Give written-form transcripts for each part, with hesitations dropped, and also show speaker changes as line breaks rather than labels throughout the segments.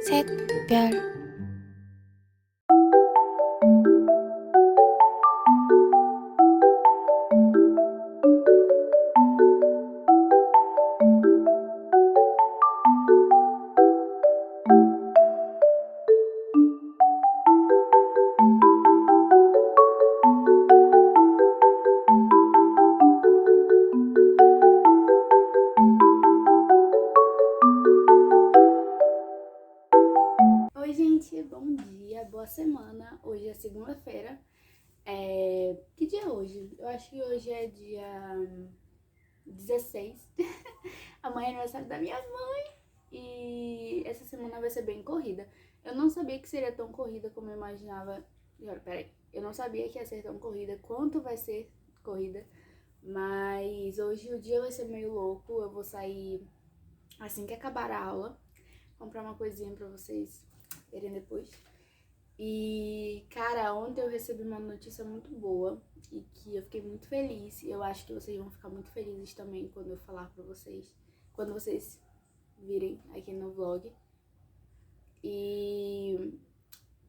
샛별
Oi, gente, bom dia, boa semana. Hoje é segunda-feira. Que dia é hoje? Eu acho que hoje é dia 16. Amanhã é aniversário da minha mãe e essa semana vai ser bem corrida. Eu não sabia que seria tão corrida como eu imaginava. Peraí, eu não sabia que ia ser tão corrida quanto vai ser corrida, mas hoje o dia vai ser meio louco. Eu vou sair assim que acabar a aula, comprar uma coisinha pra vocês verem depois. E, cara, ontem eu recebi uma notícia muito boa e que eu fiquei muito feliz. E eu acho que vocês vão ficar muito felizes também quando eu falar pra vocês, quando vocês virem aqui no vlog. E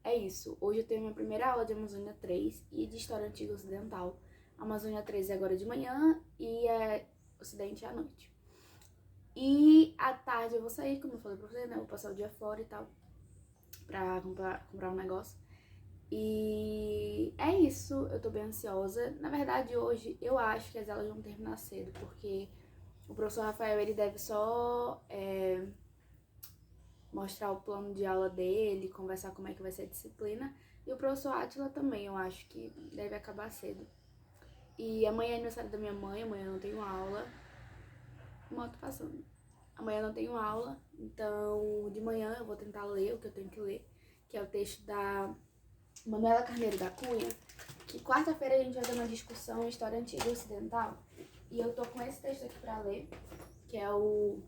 é isso. Hoje eu tenho minha primeira aula de Amazônia 3 e de História Antiga Ocidental. Amazônia 3 é agora de manhã e é Ocidente à noite. E à tarde eu vou sair, como eu falei pra vocês, né? Eu vou passar o dia fora e tal, pra comprar um negócio. E é isso, eu tô bem ansiosa. Na verdade, hoje eu acho que as aulas vão terminar cedo, porque o professor Rafael, ele deve só mostrar o plano de aula dele, conversar como é que vai ser a disciplina. E o professor Átila também, eu acho que deve acabar cedo. E amanhã é aniversário da minha mãe, amanhã eu não tenho aula. Moto passando. Amanhã eu não tenho aula, então de manhã eu vou tentar ler o que eu tenho que ler, que é o texto da Manuela Carneiro da Cunha, que quarta-feira a gente vai ter uma discussão em História Antiga e Ocidental, e eu tô com esse texto aqui pra ler, que é o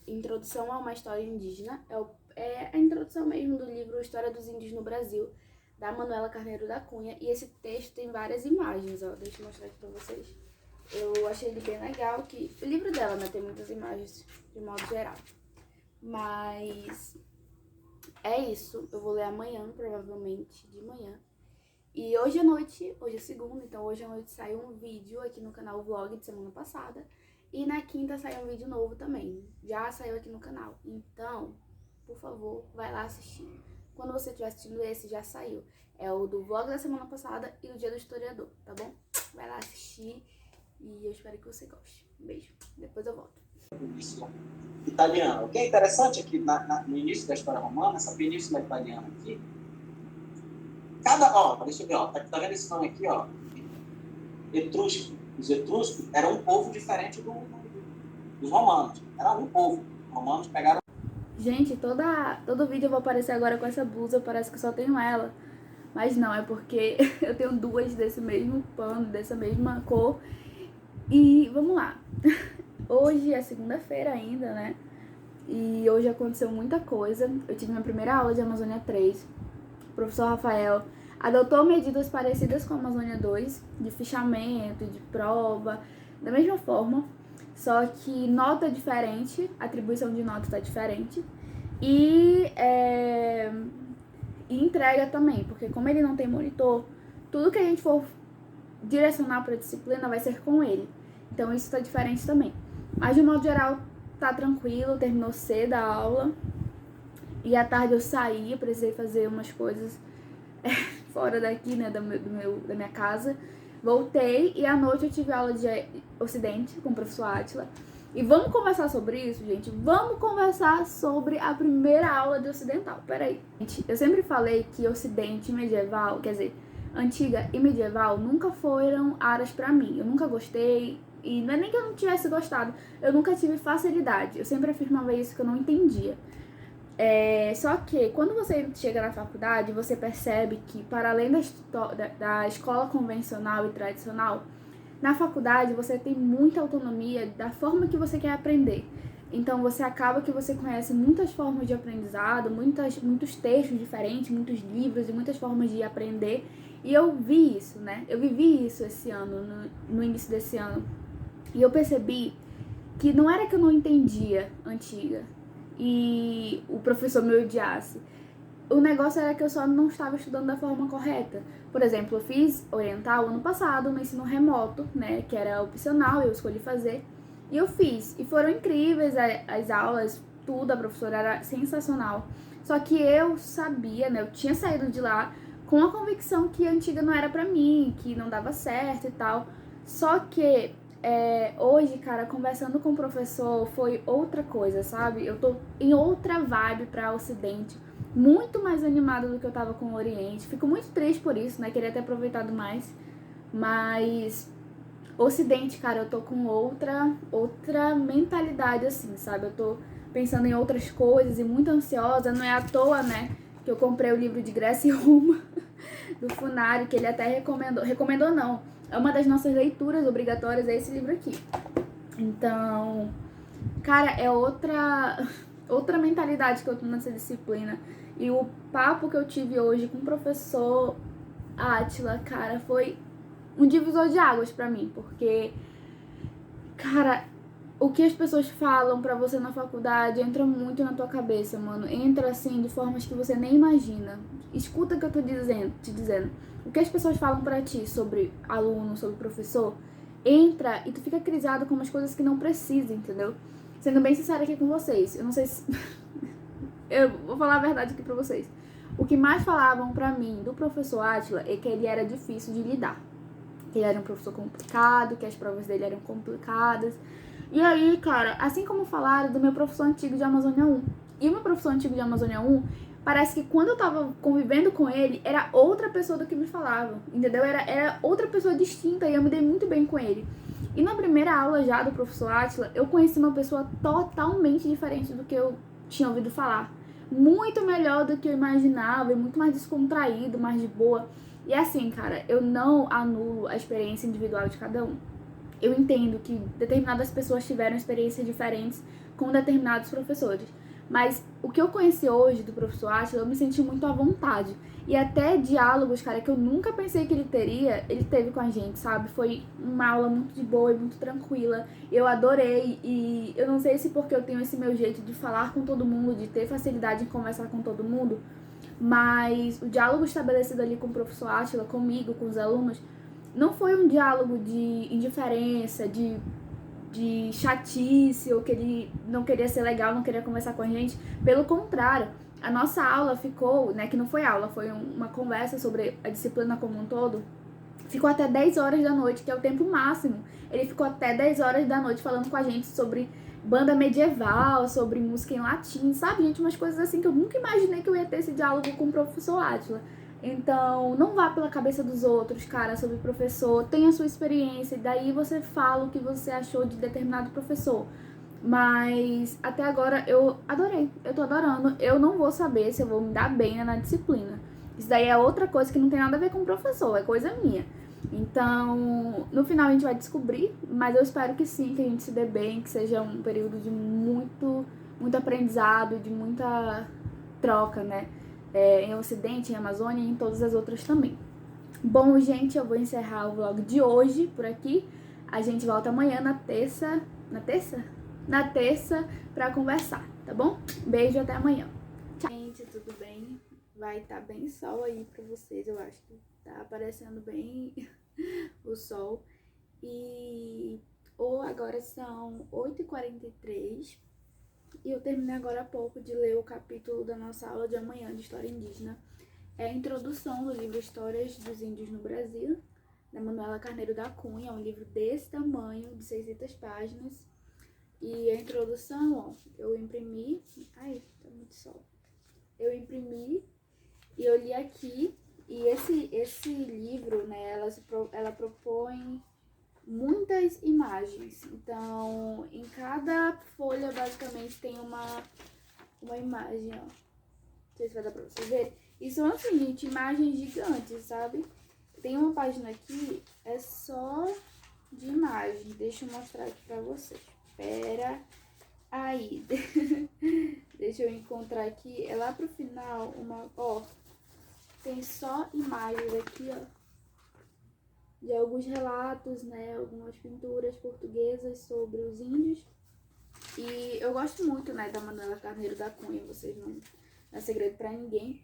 Introdução a uma História Indígena, é a introdução mesmo do livro História dos Índios no Brasil, da Manuela Carneiro da Cunha, e esse texto tem várias imagens, ó, deixa eu mostrar aqui pra vocês. Eu achei ele bem legal, que o livro dela, né, tem muitas imagens de modo geral, mas é isso, eu vou ler amanhã, provavelmente de manhã. E hoje à noite, hoje é segunda, então hoje à noite sai um vídeo aqui no canal Vlog de semana passada. E na quinta sai um vídeo novo também, já saiu aqui no canal. Então, por favor, vai lá assistir. Quando você estiver assistindo esse, já saiu. É o do vlog da semana passada e o dia do historiador, tá bom? Vai lá assistir e eu espero que você goste. Um beijo, depois eu volto.
Italiana. O que é interessante é que no início da história romana, essa península italiana aqui, deixa eu ver, tá vendo esse nome aqui, ó? Etrusco. Os etruscos eram um povo diferente dos romanos. Era um povo. Os romanos pegaram.
Gente, todo vídeo eu vou aparecer agora com essa blusa, parece que só tenho ela. Mas não, é porque eu tenho duas desse mesmo pano, dessa mesma cor. E vamos lá. Hoje é segunda-feira ainda, né? E hoje aconteceu muita coisa. Eu tive minha primeira aula de Amazônia 3. O professor Rafael adotou medidas parecidas com a Amazônia 2, de fichamento, de prova, da mesma forma, só que nota diferente, atribuição de nota está diferente, e entrega também, porque como ele não tem monitor, tudo que a gente for direcionar para a disciplina vai ser com ele. Então isso está diferente também. Mas de modo geral tá tranquilo, terminou cedo a aula. E à tarde eu saí, eu precisei fazer umas coisas fora daqui, né, da minha casa. Voltei e à noite eu tive aula de Ocidente com o professor Átila. E vamos conversar sobre isso, gente? Vamos conversar sobre a primeira aula de Ocidental. Peraí. Eu sempre falei que Ocidente e medieval, quer dizer, antiga e medieval, nunca foram áreas pra mim. Eu nunca gostei. E não é nem que eu não tivesse gostado, eu nunca tive facilidade. Eu sempre afirmava isso, que eu não entendia. Só que quando você chega na faculdade, você percebe que, para além da escola convencional e tradicional, na faculdade você tem muita autonomia da forma que você quer aprender. Então você acaba que você conhece muitas formas de aprendizado, muitos textos diferentes, muitos livros e muitas formas de aprender. E eu vi isso, né? Eu vivi isso esse ano, no início desse ano. E eu percebi que não era que eu não entendia antiga e o professor me odiasse. O negócio era que eu só não estava estudando da forma correta. Por exemplo, eu fiz oriental ano passado no ensino remoto, né, que era opcional, eu escolhi fazer. E eu fiz. E foram incríveis as aulas, tudo, a professora era sensacional. Só que eu sabia, né, eu tinha saído de lá com a convicção que a antiga não era pra mim, que não dava certo e tal. Só que hoje, cara, conversando com o professor foi outra coisa, sabe? Eu tô em outra vibe pra Ocidente, muito mais animada do que eu tava com o Oriente. Fico muito triste por isso, né? Queria ter aproveitado mais. Mas Ocidente, cara, eu tô com outra mentalidade, assim, sabe? Eu tô pensando em outras coisas e muito ansiosa. Não é à toa, né, que eu comprei o livro de Grécia e Roma do Funari, que ele até recomendou. Recomendou não. É uma das nossas leituras obrigatórias, é esse livro aqui. Então, cara, é outra mentalidade que eu tô nessa disciplina. E o papo que eu tive hoje com o professor Átila, cara, foi um divisor de águas pra mim, porque, cara, o que as pessoas falam pra você na faculdade entra muito na tua cabeça, mano. Entra, assim, de formas que você nem imagina. Escuta o que eu tô te dizendo. O que as pessoas falam pra ti sobre aluno, sobre professor, entra e tu fica crisado com umas coisas que não precisa, entendeu? Sendo bem sincera aqui com vocês, eu não sei se... eu vou falar a verdade aqui pra vocês. O que mais falavam pra mim do professor Átila é que ele era difícil de lidar. Que ele era um professor complicado, que as provas dele eram complicadas. E aí, cara, assim como falaram do meu professor antigo de Amazônia 1. E o meu professor antigo de Amazônia 1, parece que quando eu tava convivendo com ele, era outra pessoa do que me falava, entendeu? Era outra pessoa distinta e eu me dei muito bem com ele. E na primeira aula já do professor Átila, eu conheci uma pessoa totalmente diferente do que eu tinha ouvido falar. Muito melhor do que eu imaginava e muito mais descontraído, mais de boa. E assim, cara, eu não anulo a experiência individual de cada um. Eu entendo que determinadas pessoas tiveram experiências diferentes com determinados professores. Mas o que eu conheci hoje do professor Átila, eu me senti muito à vontade. E até diálogos, cara, que eu nunca pensei que ele teria, ele teve com a gente, sabe? Foi uma aula muito de boa e muito tranquila. Eu adorei e eu não sei se porque eu tenho esse meu jeito de falar com todo mundo, de ter facilidade em conversar com todo mundo, mas o diálogo estabelecido ali com o professor Átila, comigo, com os alunos, não foi um diálogo de indiferença, de chatice, ou que ele não queria ser legal, não queria conversar com a gente. Pelo contrário, a nossa aula ficou, né, que não foi aula, foi uma conversa sobre a disciplina como um todo, ficou até 10 horas da noite, que é o tempo máximo. Ele ficou até 10 horas da noite falando com a gente sobre banda medieval, sobre música em latim, sabe, gente? Umas coisas assim que eu nunca imaginei que eu ia ter esse diálogo com o professor Átila. Então, não vá pela cabeça dos outros, cara, sobre professor. Tenha a sua experiência, e daí você fala o que você achou de determinado professor. Mas até agora eu adorei, eu tô adorando. Eu não vou saber se eu vou me dar bem na disciplina. Isso daí é outra coisa que não tem nada a ver com o professor, é coisa minha. Então, no final a gente vai descobrir, mas eu espero que sim, que a gente se dê bem, que seja um período de muito aprendizado, de muita troca, né? Em Ocidente, em Amazônia e em todas as outras também. Bom, gente, eu vou encerrar o vlog de hoje por aqui. A gente volta amanhã na terça. Na terça pra conversar, tá bom? Beijo, até amanhã. Tchau. Gente, tudo bem? Vai estar bem sol aí pra vocês, eu acho que tá aparecendo bem o sol. E agora são 8h43 e eu terminei agora há pouco de ler o capítulo da nossa aula de amanhã de História Indígena. É a introdução do livro Histórias dos Índios no Brasil, da Manuela Carneiro da Cunha. É um livro desse tamanho, de 600 páginas. E a introdução, ó, eu imprimi... Ai, tá muito sol. Eu imprimi e eu li aqui. E esse livro, né, ela propõe muitas imagens. Então, em cada folha, basicamente, tem uma imagem, ó. Não sei se vai dar pra vocês verem. E são, assim, gente, imagens gigantes, sabe? Tem uma página aqui, é só de imagem. Deixa eu mostrar aqui pra vocês. Pera aí. Deixa eu encontrar aqui. É lá pro final, ó. Tem só imagens aqui, ó. De alguns relatos, né? Algumas pinturas portuguesas sobre os índios. E eu gosto muito, né, da Manuela Carneiro da Cunha, vocês não é segredo pra ninguém.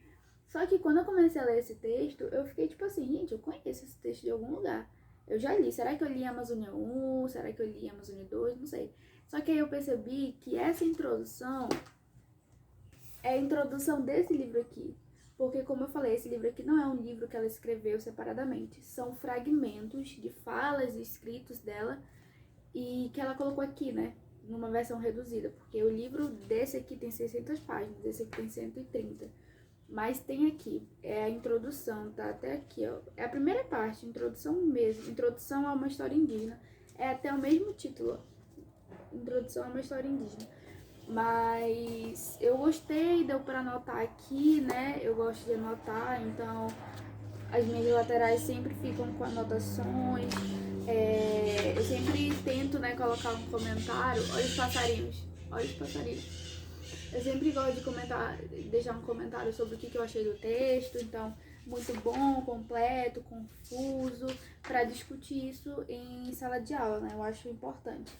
Só que quando eu comecei a ler esse texto, eu fiquei tipo assim, gente, eu conheço esse texto de algum lugar. Eu já li. Será que eu li Amazônia 1? Será que eu li Amazônia 2? Não sei. Só que aí eu percebi que essa introdução é a introdução desse livro aqui. Porque, como eu falei, esse livro aqui não é um livro que ela escreveu separadamente. São fragmentos de falas e escritos dela e que ela colocou aqui, né? Numa versão reduzida. Porque o livro desse aqui tem 600 páginas, esse aqui tem 130. Mas tem aqui, é a introdução, tá até aqui, ó. É a primeira parte, introdução mesmo. Introdução a uma história indígena. É até o mesmo título, ó. Introdução a uma história indígena. Mas eu gostei, deu pra anotar aqui, né? Eu gosto de anotar, então as minhas laterais sempre ficam com anotações. Eu sempre tento, né, colocar um comentário. Olha os passarinhos, olha os passarinhos. Eu sempre gosto de comentar, deixar um comentário sobre o que eu achei do texto, então, muito bom, completo, confuso, para discutir isso em sala de aula, né? Eu acho importante.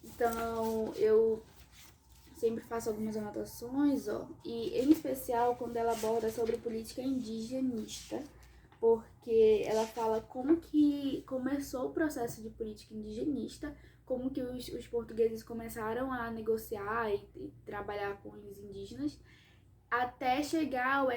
Então, eu sempre faço algumas anotações, ó, e em especial quando ela aborda sobre política indigenista, porque ela fala como que começou o processo de política indigenista, como que os portugueses começaram a negociar e trabalhar com os indígenas, até chegar ao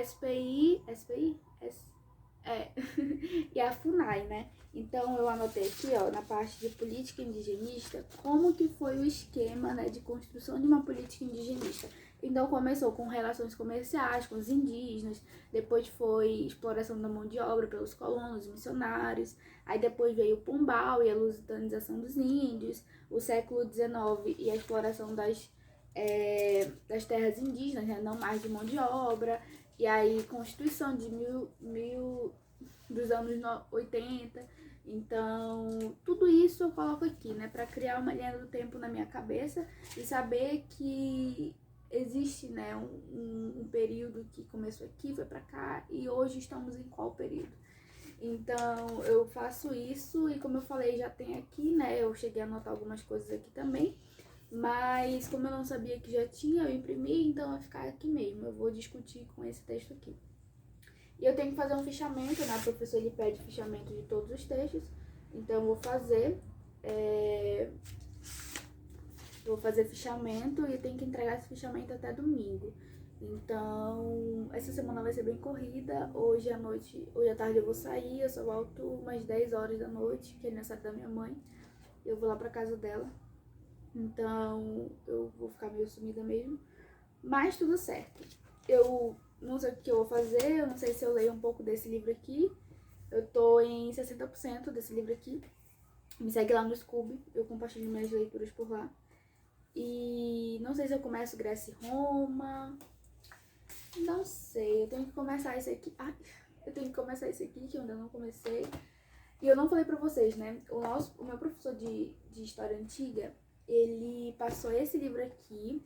e a FUNAI, né? Então eu anotei aqui, ó, na parte de política indigenista, como que foi o esquema, né, de construção de uma política indigenista. Então começou com relações comerciais com os indígenas, depois foi exploração da mão de obra pelos colonos, missionários, aí depois veio o Pombal e a lusitanização dos índios, o século XIX e a exploração das terras indígenas, né, não mais de mão de obra, e aí Constituição de dos anos 80. Então, tudo isso eu coloco aqui, né, para criar uma linha do tempo na minha cabeça e saber que existe, né, um período que começou aqui, foi para cá e hoje estamos em qual período. Então, eu faço isso e como eu falei, já tem aqui, né, eu cheguei a anotar algumas coisas aqui também, mas como eu não sabia que já tinha, eu imprimi, então vai ficar aqui mesmo, eu vou discutir com esse texto aqui. E eu tenho que fazer um fichamento, né? O professor ele pede fichamento de todos os textos. Então eu vou fazer. Vou fazer fichamento e tenho que entregar esse fichamento até domingo. Então, essa semana vai ser bem corrida. Hoje à noite, hoje à tarde eu vou sair. Eu só volto umas 10 horas da noite, que é aniversário da minha mãe. Eu vou lá pra casa dela. Então, eu vou ficar meio sumida mesmo. Mas tudo certo. Eu não sei o que eu vou fazer, eu não sei se eu leio um pouco desse livro aqui. Eu tô em 60% desse livro aqui. Me segue lá no Scooby, eu compartilho minhas leituras por lá. E não sei se eu começo Grécia e Roma. Não sei, eu tenho que começar esse aqui. Eu tenho que começar esse aqui, que eu ainda não comecei. E eu não falei pra vocês, né? O meu professor de História Antiga, ele passou esse livro aqui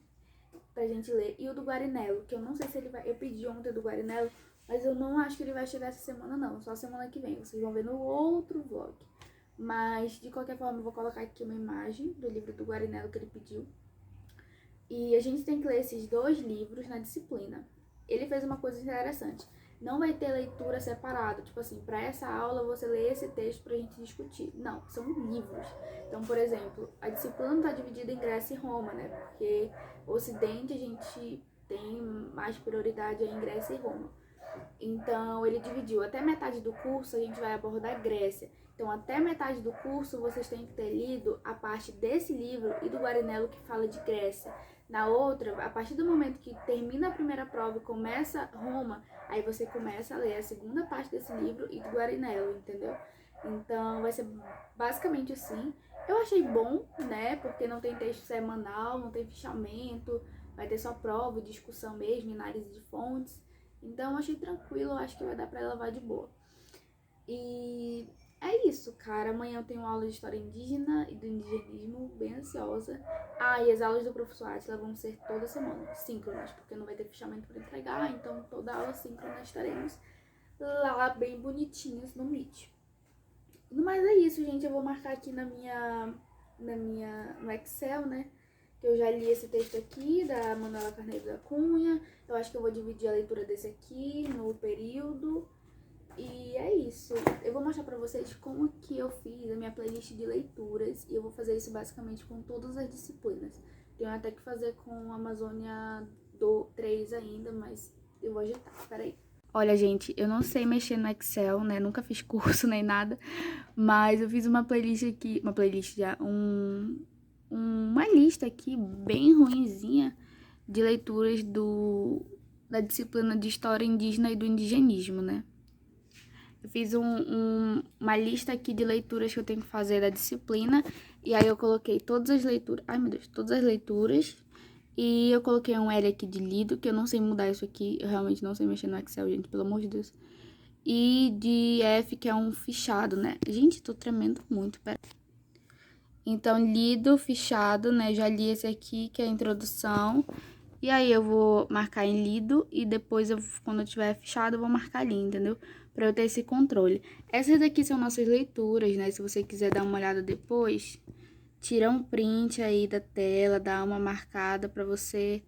pra gente ler, e o do Guarinelo, que eu não sei se ele vai, eu pedi ontem do Guarinelo, mas eu não acho que ele vai chegar essa semana não, só semana que vem, vocês vão ver no outro vlog. Mas, de qualquer forma, eu vou colocar aqui uma imagem do livro do Guarinelo que ele pediu. E a gente tem que ler esses 2 livros na disciplina. Ele fez uma coisa interessante. Não vai ter leitura separada, tipo assim, para essa aula você lê esse texto pra gente discutir. Não, são livros. Então, por exemplo, a disciplina tá dividida em Grécia e Roma, né? Porque o Ocidente a gente tem mais prioridade em Grécia e Roma. Então, ele dividiu. Até metade do curso a gente vai abordar Grécia. Então, até metade do curso vocês têm que ter lido a parte desse livro e do Guarinelo que fala de Grécia. Na outra, a partir do momento que termina a primeira prova e começa Roma, aí você começa a ler a segunda parte desse livro e do Guarinelo, entendeu? Então, vai ser basicamente assim. Eu achei bom, né? Porque não tem texto semanal, não tem fichamento, vai ter só prova, discussão mesmo, análise de fontes. Então, eu achei tranquilo, eu acho que vai dar pra levar de boa. E é isso, cara. Amanhã eu tenho aula de história indígena e do indigenismo, bem ansiosa. E as aulas do professor Átila vão ser toda semana, síncronas, porque não vai ter fichamento para entregar, então toda aula síncrona estaremos lá bem bonitinhos no Meet. Mas é isso, gente. Eu vou marcar aqui no Excel, né? que eu já li esse texto aqui, da Manuela Carneiro da Cunha. Eu acho que eu vou dividir a leitura desse aqui no período. E é isso. Eu vou mostrar pra vocês como que eu fiz a minha playlist de leituras. E eu vou fazer isso basicamente com todas as disciplinas. Tenho até que fazer com Amazônia 3 ainda, mas eu vou ajeitar. Peraí. Olha, gente, eu não sei mexer no Excel, né? Nunca fiz curso nem nada. Mas eu fiz uma playlist aqui. Uma playlist já. Uma lista aqui bem ruinzinha de leituras da disciplina de História Indígena e do Indigenismo, né? Eu fiz uma lista aqui de leituras que eu tenho que fazer da disciplina. E aí eu coloquei todas as leituras. Ai, meu Deus, todas as leituras. E eu coloquei um L aqui de lido, que eu não sei mudar isso aqui. Eu realmente não sei mexer no Excel, gente, pelo amor de Deus. E de F, que é um fichado, né? Gente, tô tremendo muito, pera. Então, lido, fichado, né? Já li esse aqui, que é a introdução. E aí eu vou marcar em lido e depois, quando eu tiver fichado, eu vou marcar ali, entendeu? Pra eu ter esse controle. Essas daqui são nossas leituras, né? Se você quiser dar uma olhada depois, tira um print aí da tela, dá uma marcada pra você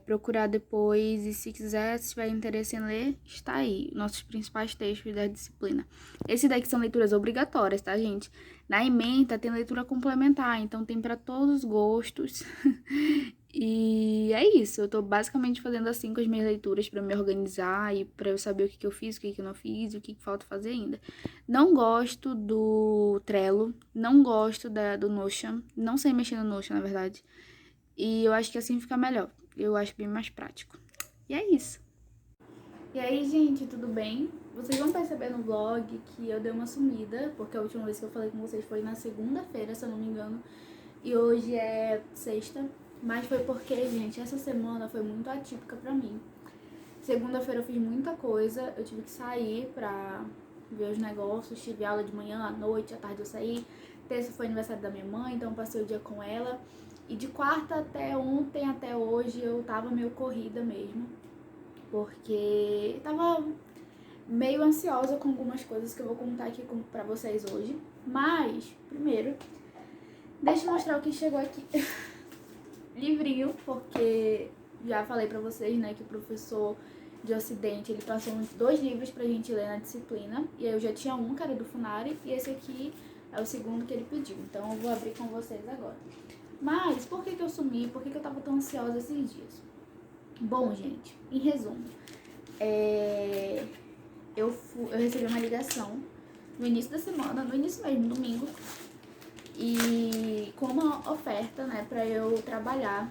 procurar depois. E se quiser, se tiver interesse em ler, está aí. Nossos principais textos da disciplina. Esse daqui são leituras obrigatórias, tá, gente? Na ementa tem leitura complementar, então tem pra todos os gostos. E é isso, eu tô basicamente fazendo assim com as minhas leituras pra me organizar e pra eu saber o que eu fiz, o que eu não fiz e o que falta fazer ainda. Não gosto do Trello, não gosto do Notion, não sei mexer no Notion, na verdade. E eu acho que assim fica melhor, eu acho bem mais prático. E é isso. E aí, gente, tudo bem? Vocês vão perceber no vlog que eu dei uma sumida, porque a última vez que eu falei com vocês foi na segunda-feira, se eu não me engano. E hoje é sexta. Mas foi porque, gente, essa semana foi muito atípica pra mim. Segunda-feira eu fiz muita coisa, eu tive que sair pra ver os negócios, tive aula de manhã, à noite, à tarde eu saí. Terça foi aniversário da minha mãe, então eu passei o dia com ela. E de quarta até ontem, até hoje, eu tava meio corrida mesmo. Porque tava meio ansiosa com algumas coisas que eu vou contar aqui pra vocês hoje. Mas, primeiro, deixa eu mostrar o que chegou aqui. Livrinho, porque já falei pra vocês, né, que o professor de Ocidente, ele passou 2 livros pra gente ler na disciplina, e aí eu já tinha um, que era do Funari, e esse aqui é o segundo que ele pediu, então eu vou abrir com vocês agora. Mas, por que eu sumi? Por que eu tava tão ansiosa esses dias? Bom, gente, em resumo, eu recebi uma ligação no início da semana, no início mesmo, domingo, e com uma oferta, né, pra eu trabalhar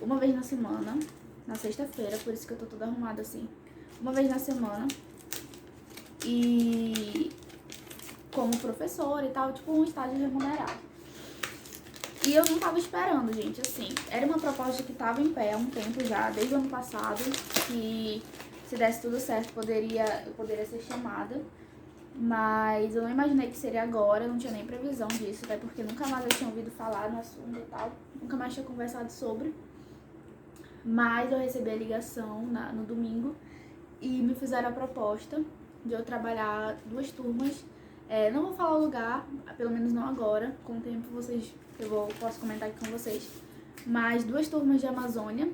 uma vez na semana, na sexta-feira, por isso que eu tô toda arrumada assim, uma vez na semana, e como professora e tal, tipo um estágio remunerado. E eu não tava esperando, gente, assim, era uma proposta que tava em pé há um tempo já, desde o ano passado, que se desse tudo certo, eu poderia ser chamada. Mas eu não imaginei que seria agora, eu não tinha nem previsão disso, até porque nunca mais eu tinha ouvido falar no assunto e tal, nunca mais tinha conversado sobre. Mas eu recebi a ligação no domingo e me fizeram a proposta de eu trabalhar 2 turmas. Não vou falar o lugar, pelo menos não agora, com o tempo posso comentar aqui com vocês. Mas 2 turmas de Amazônia.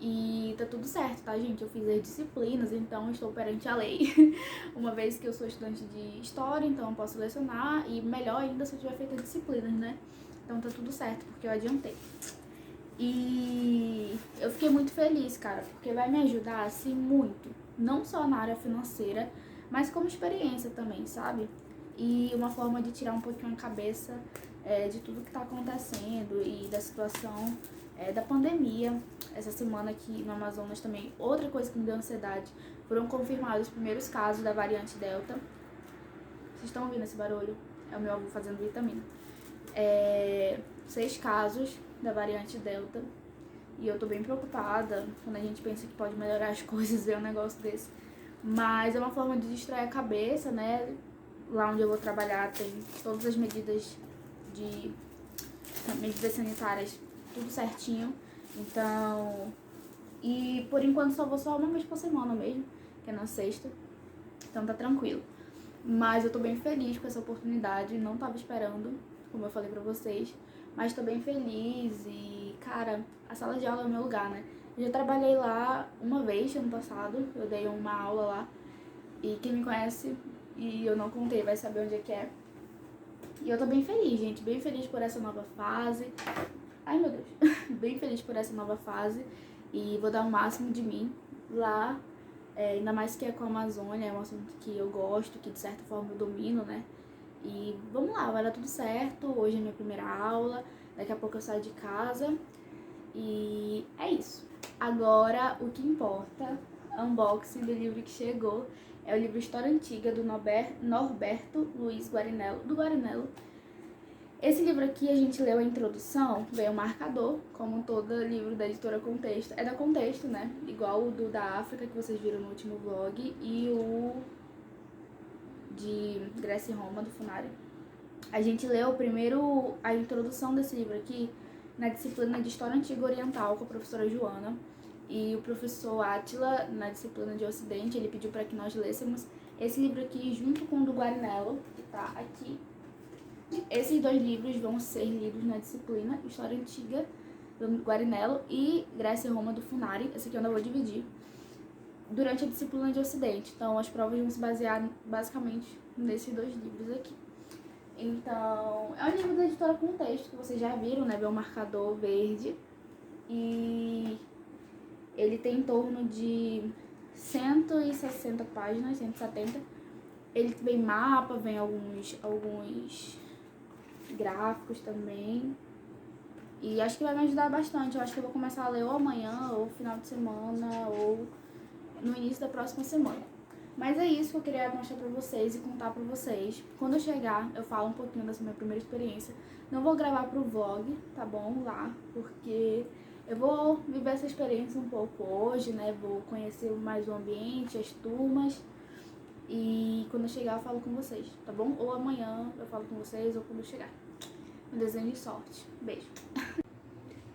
E tá tudo certo, tá, gente? Eu fiz as disciplinas, então estou perante a lei. Uma vez que eu sou estudante de história, então eu posso lecionar. E melhor ainda se eu tiver feito as disciplinas, né? Então tá tudo certo, porque eu adiantei. E eu fiquei muito feliz, cara, porque vai me ajudar, assim, muito. Não só na área financeira, mas como experiência também, sabe? E uma forma de tirar um pouquinho a cabeça de tudo que tá acontecendo e da situação da pandemia. Essa semana aqui no Amazonas também, outra coisa que me deu ansiedade, foram confirmados os primeiros casos da variante Delta. Vocês estão ouvindo esse barulho? É o meu avô fazendo vitamina. 6 casos da variante Delta. E eu tô bem preocupada quando a gente pensa que pode melhorar as coisas, ver um negócio desse. Mas é uma forma de distrair a cabeça, né? Lá onde eu vou trabalhar tem todas as medidas sanitárias, tudo certinho. Então, e por enquanto só vou uma vez por semana mesmo, que é na sexta. Então tá tranquilo. Mas eu tô bem feliz com essa oportunidade, não tava esperando, como eu falei pra vocês. mas tô bem feliz e, cara, a sala de aula é o meu lugar, né? Eu já trabalhei lá uma vez, ano passado, eu dei uma aula lá, e quem me conhece, e eu não contei, vai saber onde é que é. E eu tô bem feliz, gente, bem feliz por essa nova fase. Ai, meu Deus, bem feliz por essa nova fase, e vou dar o máximo de mim lá, ainda mais que é com a Amazônia, é um assunto que eu gosto, que de certa forma eu domino, né? E vamos lá, vai dar tudo certo. Hoje é minha primeira aula, daqui a pouco eu saio de casa. E é isso. Agora, o que importa, unboxing do livro que chegou. É o livro História Antiga, do Norberto Luiz Guarinello, do Guarinello. Esse livro aqui a gente leu a introdução, veio o marcador, como todo livro da editora Contexto. É da Contexto, né? Igual o do da África, que vocês viram no último vlog, e o de Grécia e Roma, do Funari. A gente leu primeiro a introdução desse livro aqui na disciplina de História Antiga Oriental com a professora Joana, e o professor Átila, na disciplina de Ocidente, ele pediu para que nós lêssemos esse livro aqui junto com o do Guarinello, que tá aqui. Esses dois livros vão ser lidos na disciplina História Antiga do Guarinello e Grécia e Roma do Funari. Esse aqui eu ainda vou dividir durante a disciplina de Ocidente. Então, as provas vão se basear basicamente nesses dois livros aqui. Então, é um livro da editora Contexto, que vocês já viram, né? Vê um marcador verde. E ele tem em torno de 160 páginas, 170. Ele vem mapa, vem alguns gráficos também. E acho que vai me ajudar bastante. Eu acho que eu vou começar a ler ou amanhã, ou final de semana, ou no início da próxima semana. Mas é isso que eu queria mostrar pra vocês e contar pra vocês. Quando eu chegar, eu falo um pouquinho dessa minha primeira experiência. Não vou gravar pro vlog, tá bom? Lá, porque eu vou viver essa experiência um pouco hoje, né? Vou conhecer mais o ambiente, as turmas. E quando eu chegar, eu falo com vocês, tá bom? Ou amanhã eu falo com vocês, ou quando eu chegar. Um desenho de sorte. Beijo.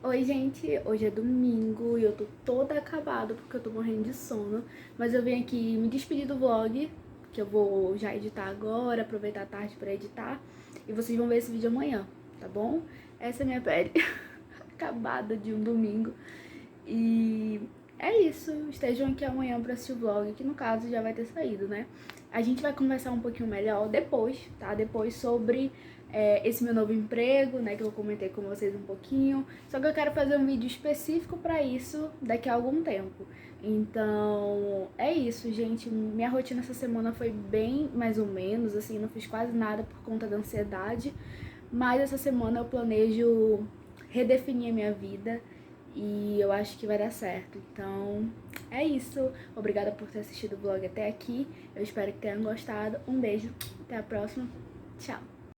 Oi, gente, hoje é domingo e eu tô toda acabada porque eu tô morrendo de sono. Mas eu vim aqui me despedir do vlog, que eu vou já editar agora, aproveitar a tarde pra editar. E vocês vão ver esse vídeo amanhã, tá bom? Essa é a minha pele acabada de um domingo. E é isso, estejam aqui amanhã pra assistir o vlog, que no caso já vai ter saído, né? A gente vai conversar um pouquinho melhor depois, tá? Depois sobre esse meu novo emprego, né, que eu comentei com vocês um pouquinho. Só que eu quero fazer um vídeo específico pra isso daqui a algum tempo. Então, é isso, gente. Minha rotina essa semana foi bem mais ou menos, assim, não fiz quase nada por conta da ansiedade. Mas essa semana eu planejo redefinir a minha vida e eu acho que vai dar certo. Então, é isso. Obrigada por ter assistido o vlog até aqui. Eu espero que tenham gostado. Um beijo, até a próxima. Tchau.